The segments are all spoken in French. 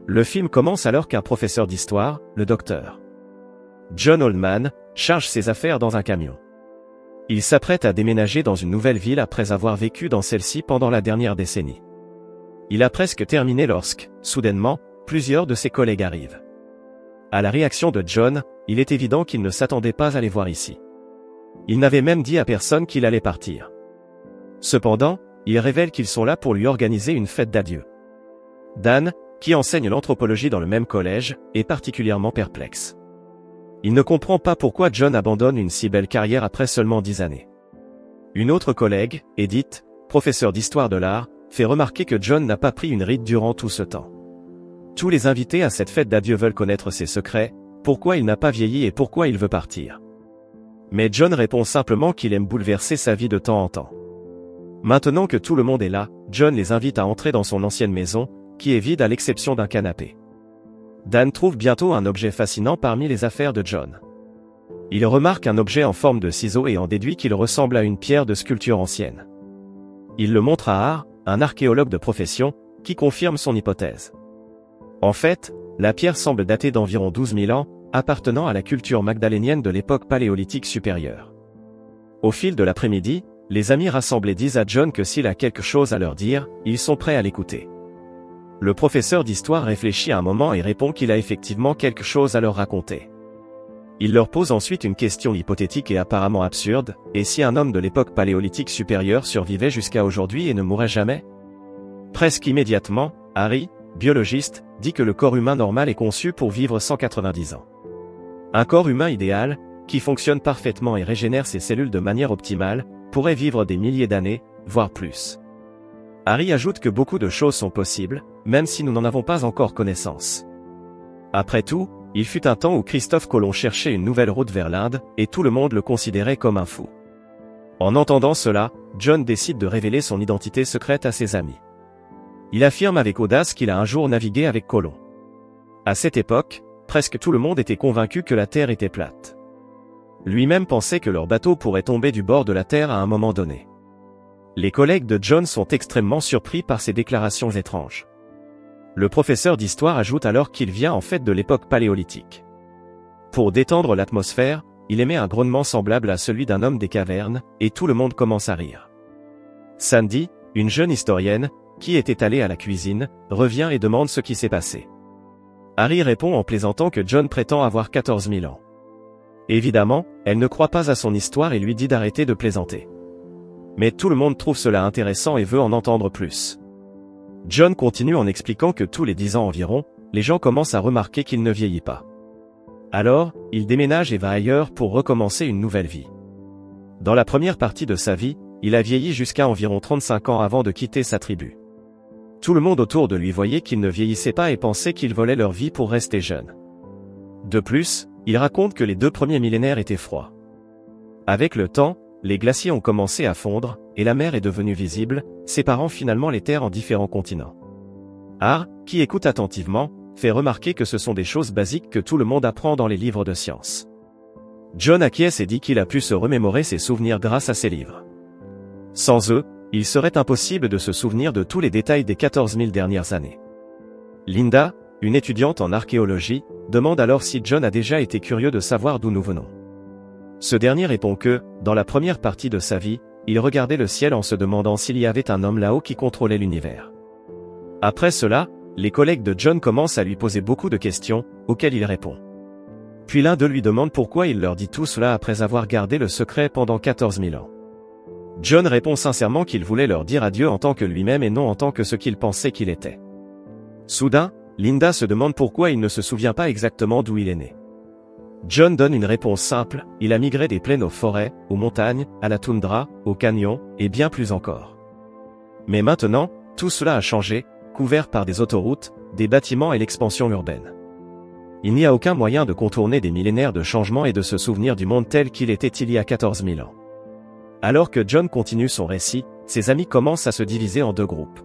Le film commence alors qu'un professeur d'histoire, le Dr. John Oldman, charge ses affaires dans un camion. Il s'apprête à déménager dans une nouvelle ville après avoir vécu dans celle-ci pendant la dernière décennie. Il a presque terminé lorsque, soudainement, plusieurs de ses collègues arrivent. À la réaction de John, il est évident qu'il ne s'attendait pas à les voir ici. Il n'avait même dit à personne qu'il allait partir. Cependant, il révèle qu'ils sont là pour lui organiser une fête d'adieu. Dan, qui enseigne l'anthropologie dans le même collège, est particulièrement perplexe. Il ne comprend pas pourquoi John abandonne une si belle carrière après seulement 10 années. Une autre collègue, Edith, professeure d'histoire de l'art, fait remarquer que John n'a pas pris une ride durant tout ce temps. Tous les invités à cette fête d'adieu veulent connaître ses secrets, pourquoi il n'a pas vieilli et pourquoi il veut partir. Mais John répond simplement qu'il aime bouleverser sa vie de temps en temps. Maintenant que tout le monde est là, John les invite à entrer dans son ancienne maison, qui est vide à l'exception d'un canapé. Dan trouve bientôt un objet fascinant parmi les affaires de John. Il remarque un objet en forme de ciseau et en déduit qu'il ressemble à une pierre de sculpture ancienne. Il le montre à Har, un archéologue de profession, qui confirme son hypothèse. En fait, la pierre semble dater d'environ 12 000 ans, appartenant à la culture magdalénienne de l'époque paléolithique supérieure. Au fil de l'après-midi, les amis rassemblés disent à John que s'il a quelque chose à leur dire, ils sont prêts à l'écouter. Le professeur d'histoire réfléchit un moment et répond qu'il a effectivement quelque chose à leur raconter. Il leur pose ensuite une question hypothétique et apparemment absurde, et si un homme de l'époque paléolithique supérieure survivait jusqu'à aujourd'hui et ne mourrait jamais? Presque immédiatement, Harry, biologiste, dit que le corps humain normal est conçu pour vivre 190 ans. Un corps humain idéal, qui fonctionne parfaitement et régénère ses cellules de manière optimale, pourrait vivre des milliers d'années, voire plus. Harry ajoute que beaucoup de choses sont possibles, même si nous n'en avons pas encore connaissance. Après tout, il fut un temps où Christophe Colomb cherchait une nouvelle route vers l'Inde, et tout le monde le considérait comme un fou. En entendant cela, John décide de révéler son identité secrète à ses amis. Il affirme avec audace qu'il a un jour navigué avec Colomb. À cette époque, presque tout le monde était convaincu que la Terre était plate. Lui-même pensait que leur bateau pourrait tomber du bord de la Terre à un moment donné. Les collègues de John sont extrêmement surpris par ces déclarations étranges. Le professeur d'histoire ajoute alors qu'il vient en fait de l'époque paléolithique. Pour détendre l'atmosphère, il émet un grognement semblable à celui d'un homme des cavernes, et tout le monde commence à rire. Sandy, une jeune historienne, qui était allée à la cuisine, revient et demande ce qui s'est passé. Harry répond en plaisantant que John prétend avoir 14 000 ans. Évidemment, elle ne croit pas à son histoire et lui dit d'arrêter de plaisanter. Mais tout le monde trouve cela intéressant et veut en entendre plus. John continue en expliquant que tous les 10 ans environ, les gens commencent à remarquer qu'il ne vieillit pas. Alors, il déménage et va ailleurs pour recommencer une nouvelle vie. Dans la première partie de sa vie, il a vieilli jusqu'à environ 35 ans avant de quitter sa tribu. Tout le monde autour de lui voyait qu'il ne vieillissait pas et pensait qu'ils volaient leur vie pour rester jeune. De plus, il raconte que les 2 premiers millénaires étaient froids. Avec le temps, les glaciers ont commencé à fondre, et la mer est devenue visible, séparant finalement les terres en différents continents. Har, qui écoute attentivement, fait remarquer que ce sont des choses basiques que tout le monde apprend dans les livres de science. John acquiesce et dit qu'il a pu se remémorer ses souvenirs grâce à ces livres. Sans eux, il serait impossible de se souvenir de tous les détails des 14 000 dernières années. Linda, une étudiante en archéologie, demande alors si John a déjà été curieux de savoir d'où nous venons. Ce dernier répond que, dans la première partie de sa vie, il regardait le ciel en se demandant s'il y avait un homme là-haut qui contrôlait l'univers. Après cela, les collègues de John commencent à lui poser beaucoup de questions, auxquelles il répond. Puis l'un d'eux lui demande pourquoi il leur dit tout cela après avoir gardé le secret pendant 14 000 ans. John répond sincèrement qu'il voulait leur dire adieu en tant que lui-même et non en tant que ce qu'il pensait qu'il était. Soudain, Linda se demande pourquoi il ne se souvient pas exactement d'où il est né. John donne une réponse simple, il a migré des plaines aux forêts, aux montagnes, à la toundra, aux canyons, et bien plus encore. Mais maintenant, tout cela a changé, couvert par des autoroutes, des bâtiments et l'expansion urbaine. Il n'y a aucun moyen de contourner des millénaires de changements et de se souvenir du monde tel qu'il était il y a 14 000 ans. Alors que John continue son récit, ses amis commencent à se diviser en 2 groupes.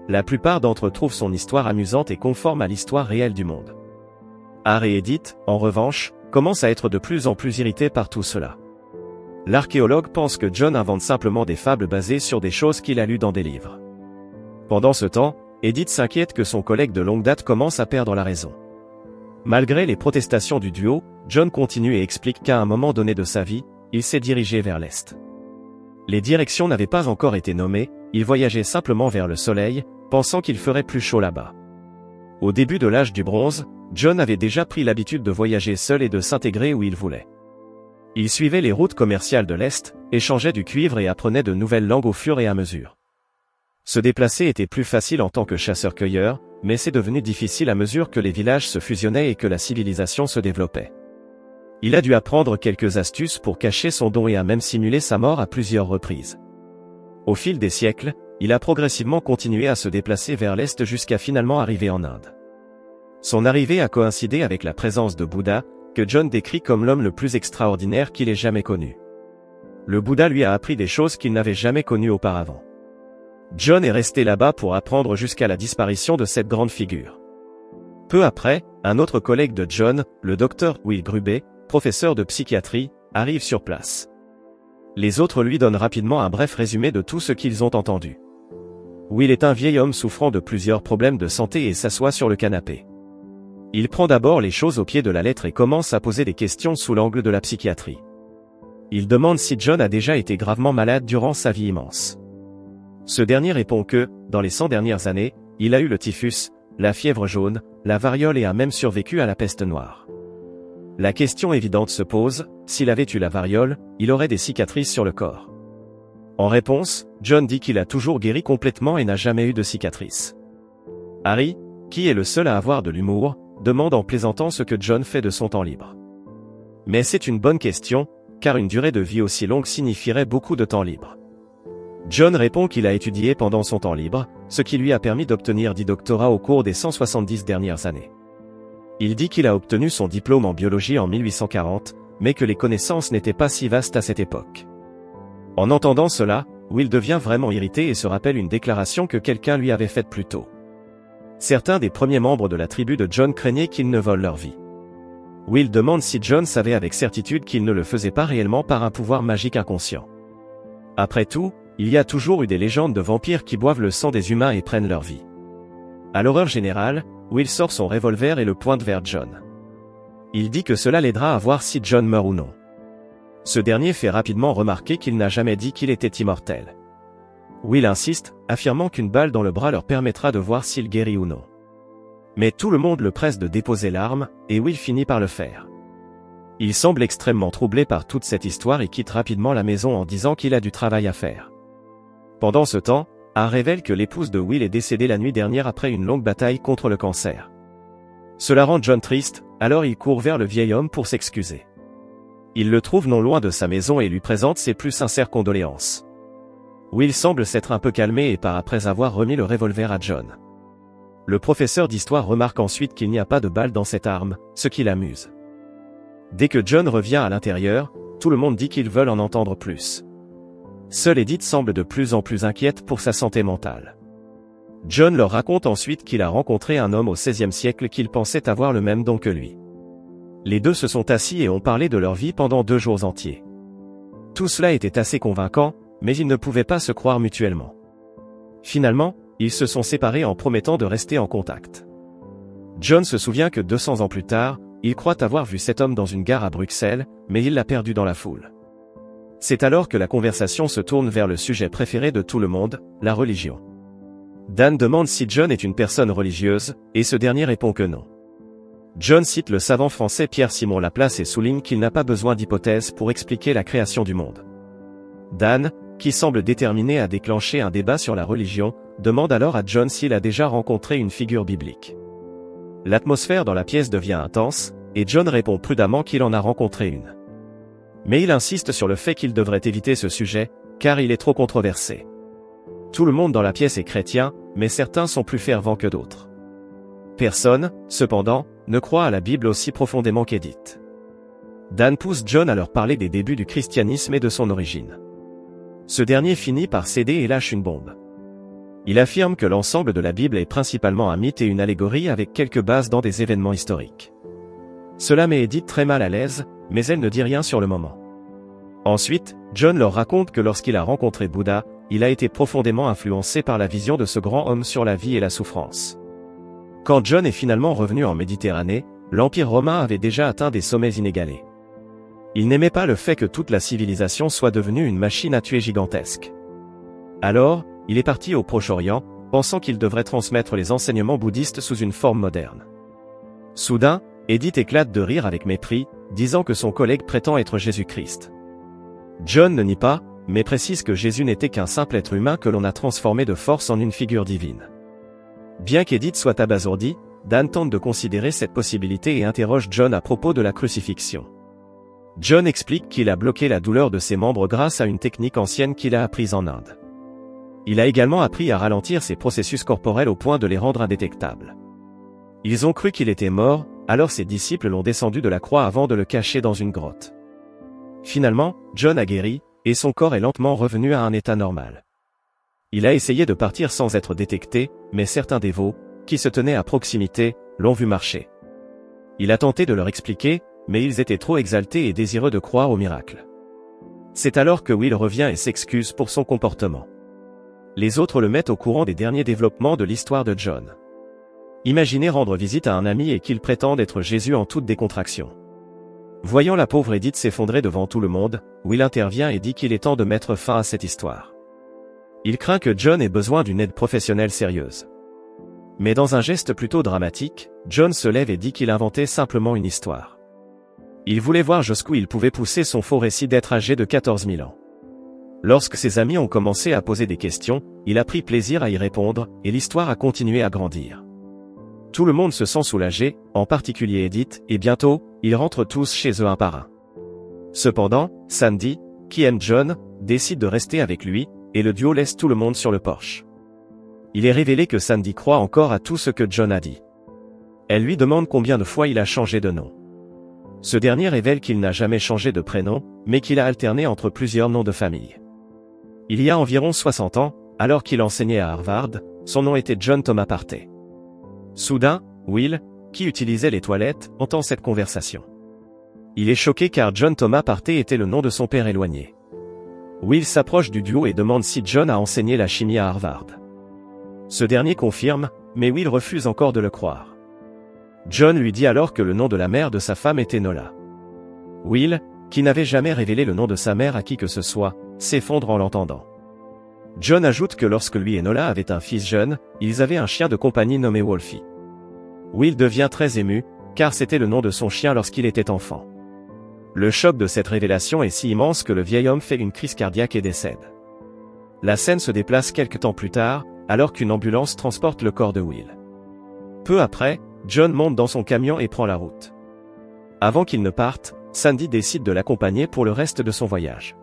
La plupart d'entre eux trouvent son histoire amusante et conforme à l'histoire réelle du monde. Har et Edith, en revanche, commencent à être de plus en plus irrités par tout cela. L'archéologue pense que John invente simplement des fables basées sur des choses qu'il a lues dans des livres. Pendant ce temps, Edith s'inquiète que son collègue de longue date commence à perdre la raison. Malgré les protestations du duo, John continue et explique qu'à un moment donné de sa vie, il s'est dirigé vers l'Est. Les directions n'avaient pas encore été nommées, il voyageait simplement vers le soleil, pensant qu'il ferait plus chaud là-bas. Au début de l'âge du bronze, John avait déjà pris l'habitude de voyager seul et de s'intégrer où il voulait. Il suivait les routes commerciales de l'Est, échangeait du cuivre et apprenait de nouvelles langues au fur et à mesure. Se déplacer était plus facile en tant que chasseur-cueilleur, mais c'est devenu difficile à mesure que les villages se fusionnaient et que la civilisation se développait. Il a dû apprendre quelques astuces pour cacher son don et a même simulé sa mort à plusieurs reprises. Au fil des siècles, il a progressivement continué à se déplacer vers l'Est jusqu'à finalement arriver en Inde. Son arrivée a coïncidé avec la présence de Bouddha, que John décrit comme l'homme le plus extraordinaire qu'il ait jamais connu. Le Bouddha lui a appris des choses qu'il n'avait jamais connues auparavant. John est resté là-bas pour apprendre jusqu'à la disparition de cette grande figure. Peu après, un autre collègue de John, le docteur Will Grubé, professeur de psychiatrie, arrive sur place. Les autres lui donnent rapidement un bref résumé de tout ce qu'ils ont entendu. Will est un vieil homme souffrant de plusieurs problèmes de santé et s'assoit sur le canapé. Il prend d'abord les choses au pied de la lettre et commence à poser des questions sous l'angle de la psychiatrie. Il demande si John a déjà été gravement malade durant sa vie immense. Ce dernier répond que, dans les 100 dernières années, il a eu le typhus, la fièvre jaune, la variole et a même survécu à la peste noire. La question évidente se pose, s'il avait eu la variole, il aurait des cicatrices sur le corps. En réponse, John dit qu'il a toujours guéri complètement et n'a jamais eu de cicatrices. Harry, qui est le seul à avoir de l'humour, demande en plaisantant ce que John fait de son temps libre. Mais c'est une bonne question, car une durée de vie aussi longue signifierait beaucoup de temps libre. John répond qu'il a étudié pendant son temps libre, ce qui lui a permis d'obtenir 10 doctorats au cours des 170 dernières années. Il dit qu'il a obtenu son diplôme en biologie en 1840, mais que les connaissances n'étaient pas si vastes à cette époque. En entendant cela, Will devient vraiment irrité et se rappelle une déclaration que quelqu'un lui avait faite plus tôt. Certains des premiers membres de la tribu de John craignaient qu'ils ne volent leur vie. Will demande si John savait avec certitude qu'il ne le faisait pas réellement par un pouvoir magique inconscient. Après tout, il y a toujours eu des légendes de vampires qui boivent le sang des humains et prennent leur vie. À l'horreur générale, Will sort son revolver et le pointe vers John. Il dit que cela l'aidera à voir si John meurt ou non. Ce dernier fait rapidement remarquer qu'il n'a jamais dit qu'il était immortel. Will insiste, affirmant qu'une balle dans le bras leur permettra de voir s'il guérit ou non. Mais tout le monde le presse de déposer l'arme, et Will finit par le faire. Il semble extrêmement troublé par toute cette histoire et quitte rapidement la maison en disant qu'il a du travail à faire. Pendant ce temps, A révèle que l'épouse de Will est décédée la nuit dernière après une longue bataille contre le cancer. Cela rend John triste, alors il court vers le vieil homme pour s'excuser. Il le trouve non loin de sa maison et lui présente ses plus sincères condoléances. Will semble s'être un peu calmé et part après avoir remis le revolver à John. Le professeur d'histoire remarque ensuite qu'il n'y a pas de balle dans cette arme, ce qui l'amuse. Dès que John revient à l'intérieur, tout le monde dit qu'ils veulent en entendre plus. Seule Edith semble de plus en plus inquiète pour sa santé mentale. John leur raconte ensuite qu'il a rencontré un homme au XVIe siècle qu'il pensait avoir le même don que lui. Les deux se sont assis et ont parlé de leur vie pendant 2 jours entiers. Tout cela était assez convaincant, mais ils ne pouvaient pas se croire mutuellement. Finalement, ils se sont séparés en promettant de rester en contact. John se souvient que 200 ans plus tard, il croit avoir vu cet homme dans une gare à Bruxelles, mais il l'a perdu dans la foule. C'est alors que la conversation se tourne vers le sujet préféré de tout le monde, la religion. Dan demande si John est une personne religieuse, et ce dernier répond que non. John cite le savant français Pierre-Simon Laplace et souligne qu'il n'a pas besoin d'hypothèses pour expliquer la création du monde. Dan, qui semble déterminé à déclencher un débat sur la religion, demande alors à John s'il a déjà rencontré une figure biblique. L'atmosphère dans la pièce devient intense, et John répond prudemment qu'il en a rencontré une. Mais il insiste sur le fait qu'il devrait éviter ce sujet, car il est trop controversé. Tout le monde dans la pièce est chrétien, mais certains sont plus fervents que d'autres. Personne, cependant, ne croit à la Bible aussi profondément qu'Edith. Dan pousse John à leur parler des débuts du christianisme et de son origine. Ce dernier finit par céder et lâche une bombe. Il affirme que l'ensemble de la Bible est principalement un mythe et une allégorie avec quelques bases dans des événements historiques. Cela met Edith très mal à l'aise, mais elle ne dit rien sur le moment. Ensuite, John leur raconte que lorsqu'il a rencontré Bouddha, il a été profondément influencé par la vision de ce grand homme sur la vie et la souffrance. Quand John est finalement revenu en Méditerranée, l'Empire romain avait déjà atteint des sommets inégalés. Il n'aimait pas le fait que toute la civilisation soit devenue une machine à tuer gigantesque. Alors, il est parti au Proche-Orient, pensant qu'il devrait transmettre les enseignements bouddhistes sous une forme moderne. Soudain, Edith éclate de rire avec mépris, disant que son collègue prétend être Jésus-Christ. John ne nie pas, mais précise que Jésus n'était qu'un simple être humain que l'on a transformé de force en une figure divine. Bien qu'Edith soit abasourdie, Dan tente de considérer cette possibilité et interroge John à propos de la crucifixion. John explique qu'il a bloqué la douleur de ses membres grâce à une technique ancienne qu'il a apprise en Inde. Il a également appris à ralentir ses processus corporels au point de les rendre indétectables. Ils ont cru qu'il était mort, alors ses disciples l'ont descendu de la croix avant de le cacher dans une grotte. Finalement, John a guéri, et son corps est lentement revenu à un état normal. Il a essayé de partir sans être détecté, mais certains dévots, qui se tenaient à proximité, l'ont vu marcher. Il a tenté de leur expliquer, mais ils étaient trop exaltés et désireux de croire au miracle. C'est alors que Will revient et s'excuse pour son comportement. Les autres le mettent au courant des derniers développements de l'histoire de John. Imaginez rendre visite à un ami et qu'il prétende être Jésus en toute décontraction. Voyant la pauvre Edith s'effondrer devant tout le monde, Will intervient et dit qu'il est temps de mettre fin à cette histoire. Il craint que John ait besoin d'une aide professionnelle sérieuse. Mais dans un geste plutôt dramatique, John se lève et dit qu'il inventait simplement une histoire. Il voulait voir jusqu'où il pouvait pousser son faux récit d'être âgé de 14 000 ans. Lorsque ses amis ont commencé à poser des questions, il a pris plaisir à y répondre, et l'histoire a continué à grandir. Tout le monde se sent soulagé, en particulier Edith, et bientôt, ils rentrent tous chez eux un par un. Cependant, Sandy, qui aime John, décide de rester avec lui, et le duo laisse tout le monde sur le porche. Il est révélé que Sandy croit encore à tout ce que John a dit. Elle lui demande combien de fois il a changé de nom. Ce dernier révèle qu'il n'a jamais changé de prénom, mais qu'il a alterné entre plusieurs noms de famille. Il y a environ 60 ans, alors qu'il enseignait à Harvard, son nom était John Thomas Partey. Soudain, Will, qui utilisait les toilettes, entend cette conversation. Il est choqué car John Thomas Partey était le nom de son père éloigné. Will s'approche du duo et demande si John a enseigné la chimie à Harvard. Ce dernier confirme, mais Will refuse encore de le croire. John lui dit alors que le nom de la mère de sa femme était Nola. Will, qui n'avait jamais révélé le nom de sa mère à qui que ce soit, s'effondre en l'entendant. John ajoute que lorsque lui et Nola avaient un fils jeune, ils avaient un chien de compagnie nommé Wolfie. Will devient très ému, car c'était le nom de son chien lorsqu'il était enfant. Le choc de cette révélation est si immense que le vieil homme fait une crise cardiaque et décède. La scène se déplace quelque temps plus tard, alors qu'une ambulance transporte le corps de Will. Peu après, John monte dans son camion et prend la route. Avant qu'il ne parte, Sandy décide de l'accompagner pour le reste de son voyage.